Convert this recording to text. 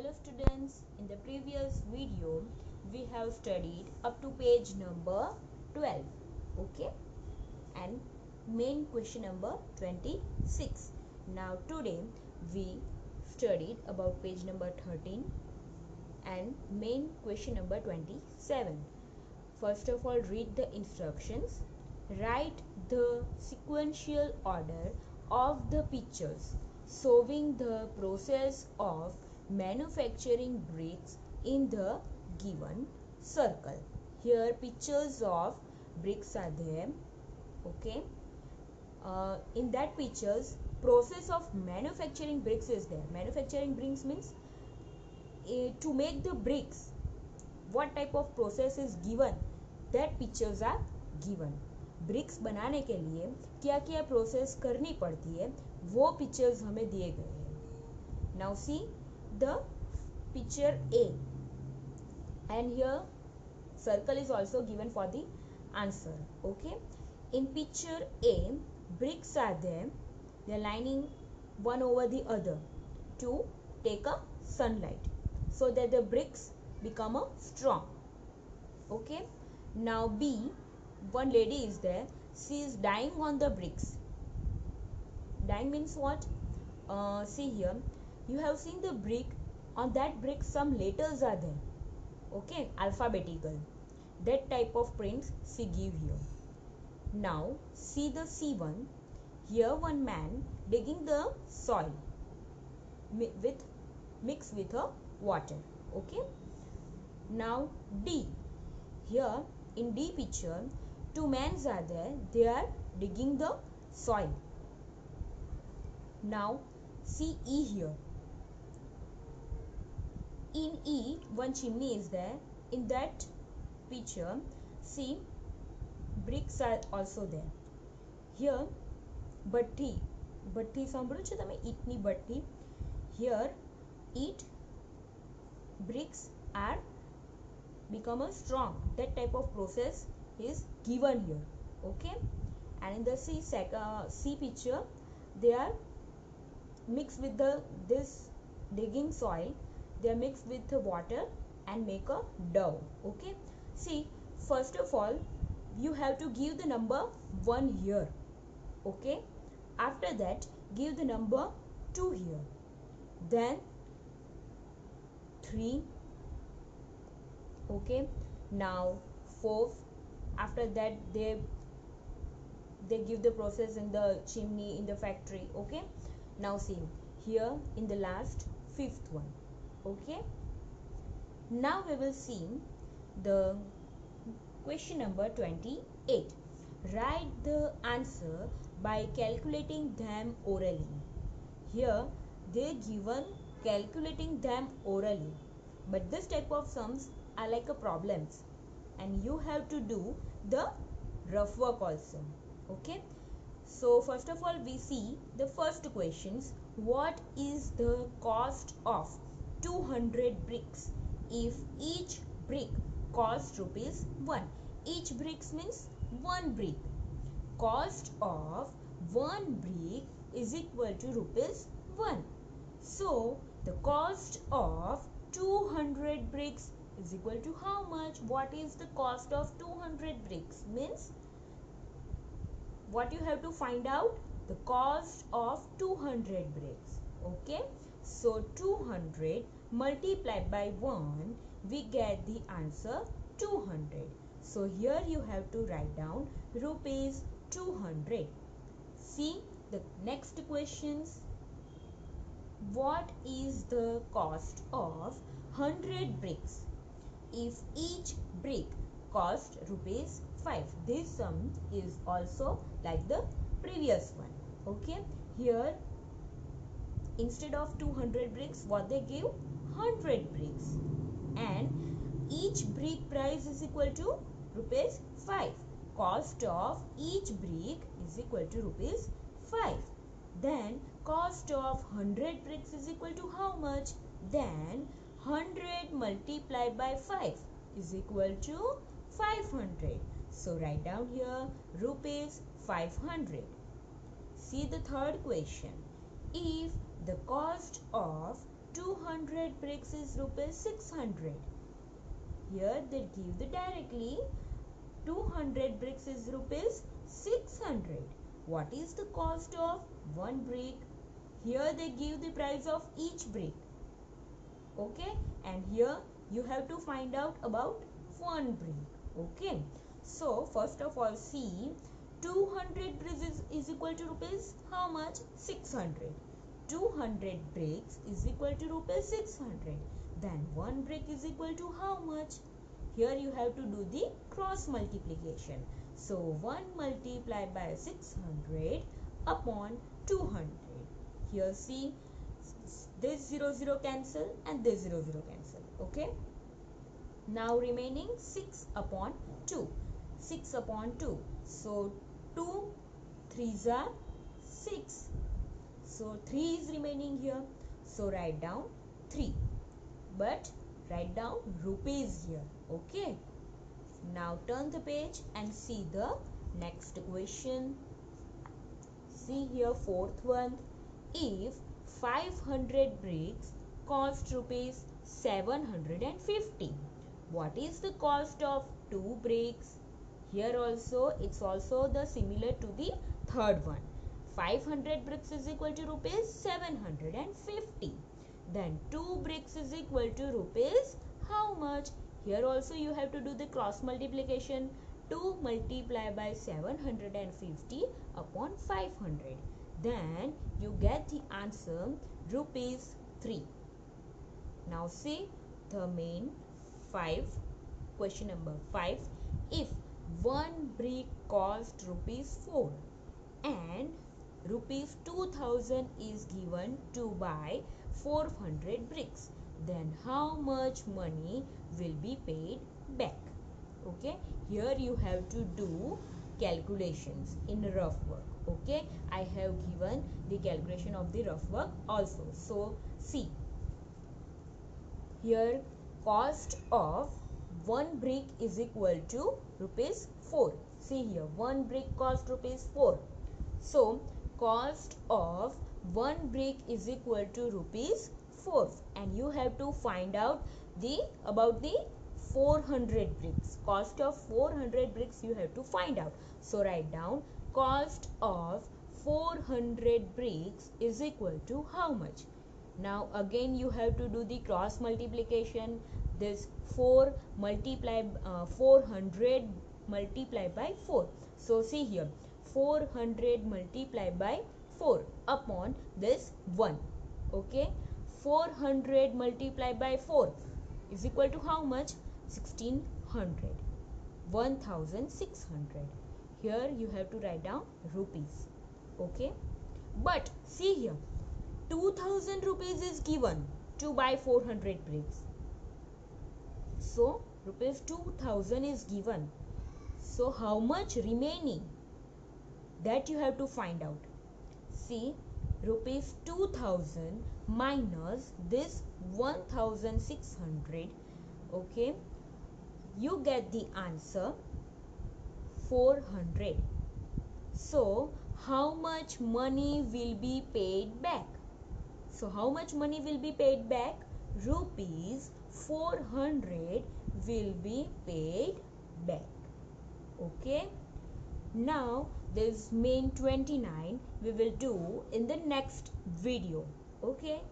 Hello students, in the previous video we have studied up to page number 12, okay, and main question number 26. Now today we studied about page number 13 and main question number 27. First of all, read the instructions. Write the sequential order of the pictures showing the process of manufacturing bricks in the given circle. Here pictures of bricks are there. Okay. In that pictures, process of manufacturing bricks is there. Manufacturing bricks means to make the bricks. What type of process is given? That pictures are given. Bricks बनाने के लिए क्या क्या process करनी पड़ती है वो pictures हमें दिए गए हैं. Now see the picture A and here circle is also given for the answer. Okay, in picture A bricks are there. They are lining one over the other to take a sunlight so that the bricks become a strong. Okay, now B, one lady is there. She is dyeing on the bricks. Dyeing means what? See here, you have seen the brick. On that brick some letters are there. Okay, alphabetical. That type of prints she give here. Now see the C1. Here one man digging the soil with mixed with a water. Okay. Now D. Here in D picture, two men are there. They are digging the soil. Now see E here. In E, one chimney is there. In that picture, see bricks are also there. Here ભઠ્ઠી સાંભળ્યું છે તમે? ઈંટની ભઠ્ઠી. Here eat bricks are become a strong. That type of process is given here. Okay, and in the C picture, they are mixed with this digging soil. They are mixed with the water and make a dough. Okay, see, first of all you have to give the number 1 here. Okay, after that give the number 2 here, then 3. Okay, now 4. After that they give the process in the chimney in the factory. Okay, now see here in the last 5th one. Okay, now we will see the question number 28. Write the answer by calculating them orally. Here they given calculating them orally, but this type of sums are like a problems and you have to do the rough work also. Okay, so first of all we see the first questions. What is the cost of 200 bricks if each brick cost rupees 1? Each bricks means one brick. Cost of one brick is equal to rupees 1. So the cost of 200 bricks is equal to how much? What is the cost of 200 bricks? Means what you have to find out? The cost of 200 bricks. Okay, so 200 multiplied by 1, we get the answer 200. So here you have to write down rupees 200. See the next questions. What is the cost of 100 bricks if each brick cost rupees 5? This sum is also like the previous one. Okay, here instead of 200 bricks, what they give? 100 bricks, and each brick price is equal to rupees 5. Cost of each brick is equal to rupees 5. Then cost of 100 bricks is equal to how much? Then 100 multiplied by 5 is equal to 500. So write down here rupees 500. See the third question. If the cost of 200 bricks is rupees 600. Here they give the directly 200 bricks is rupees 600. What is the cost of one brick? Here they give the price of each brick. Okay, and here you have to find out about one brick. Okay, so first of all, see, 200 bricks is equal to rupees how much? 600. 200 bricks is equal to rupees 600. Then one brick is equal to how much? Here you have to do the cross multiplication. So 1 multiplied by 600 upon 200. Here see, this 0 cancel and this 0 cancel. Okay. Now remaining 6 upon 2. 6 upon 2. So 2 3s are 6. So 3 is remaining here. So write down 3. But write down rupees here. Okay. Now turn the page and see the next question. See here, fourth one. If 500 bricks cost rupees 750, what is the cost of 2 bricks? Here also it's also the similar to the third one. 500 bricks is equal to rupees 750. Then 2 bricks is equal to rupees how much? Here also you have to do the cross multiplication. 2 multiplied by 750 upon 500. Then you get the answer rupees 3. Now see the main 5. Question number 5. If one brick cost rupees 4 and rupees 2000 is given to buy 400 bricks, then how much money will be paid back? Okay, here you have to do calculations in rough work. Okay, I have given the calculation of the rough work also. So see here, cost of one brick is equal to rupees 4. See here, one brick cost rupees 4. So cost of one brick is equal to rupees 4, and you have to find out about the 400 bricks. Cost of 400 bricks you have to find out. So write down cost of 400 bricks is equal to how much? Now again you have to do the cross multiplication. This 400 multiplied by 4. So see here, 400 multiplied by 4 upon this 1. Okay, 400 multiplied by 4 is equal to how much? 1600. 1600. Here you have to write down rupees. Okay, but see here, 2000 rupees is given to buy 400 bricks. So rupees 2000 is given. So how much remaining? That you have to find out. See, rupees 2000 minus this 1600. Okay, you get the answer 400. So how much money will be paid back? So how much money will be paid back? Rupees 400 will be paid back. Okay. Now this main 29 we will do in the next video. Okay.